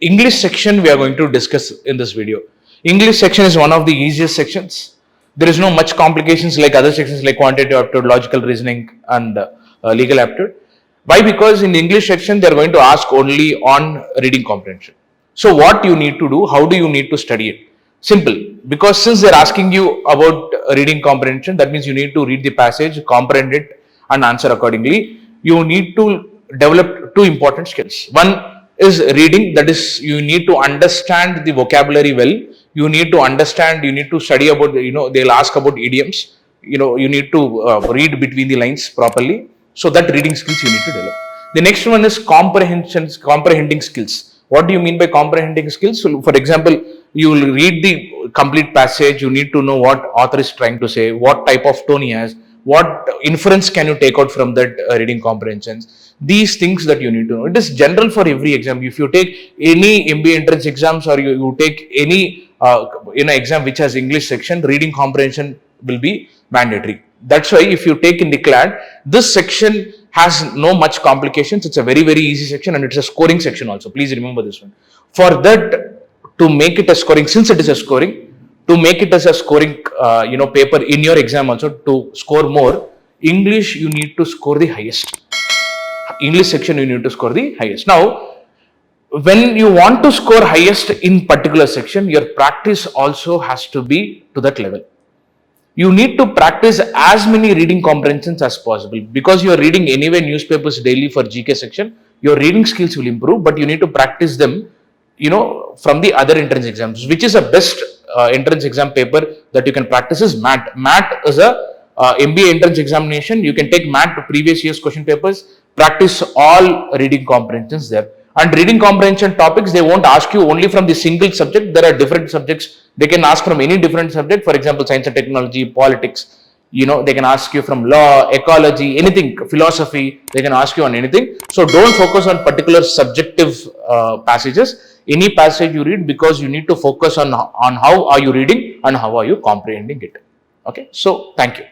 English section we are going to discuss in this video. English section is one of the easiest sections. There is no much complications like other sections like quantitative aptitude, logical reasoning and legal aptitude. Why? Because in English section they are going to ask only on reading comprehension. So what you need to do, how do you need to study it? Simple. Because since they are asking you about reading comprehension, that means you need to read the passage, comprehend it and answer accordingly. You need to develop two important skills. One is reading, that is you need to understand the vocabulary well. You need to understand, you need to study about, they'll ask about idioms. You need to read between the lines properly. So that reading skills you need to develop. The next one is comprehending skills. What do you mean by comprehending skills? So for example, you will read the complete passage. You need to know what author is trying to say, what type of tone he has, what inference can you take out from that reading comprehensions. These things that you need to know. It is general for every exam. If you take any MBA entrance exams or you take any exam which has English section, reading comprehension will be mandatory. That's why if you take in the CLAT, this section has no much complications. It's a very, very easy section and it's a scoring section also. Please remember this one. For that, to make it a scoring, since it is a scoring, to make it as a scoring paper in your exam also, to score more, English you need to score the highest. English section you need to score the highest. Now, when you want to score highest in particular section, your practice also has to be to that level. You need to practice as many reading comprehensions as possible, because you are reading anyway newspapers daily for GK section. Your reading skills will improve, but you need to practice them, from the other entrance exams. Which is a best entrance exam paper that you can practice is MAT. MAT is a MBA entrance examination. You can take MAT to previous year's question papers, practice all reading comprehensions there. And reading comprehension topics, they won't ask you only from the single subject. There are different subjects. They can ask from any different subject. For example, science and technology, politics. They can ask you from law, ecology, anything, philosophy. They can ask you on anything. So don't focus on particular subjective passages. Any passage you read, because you need to focus on how are you reading and how are you comprehending it. Okay. So thank you.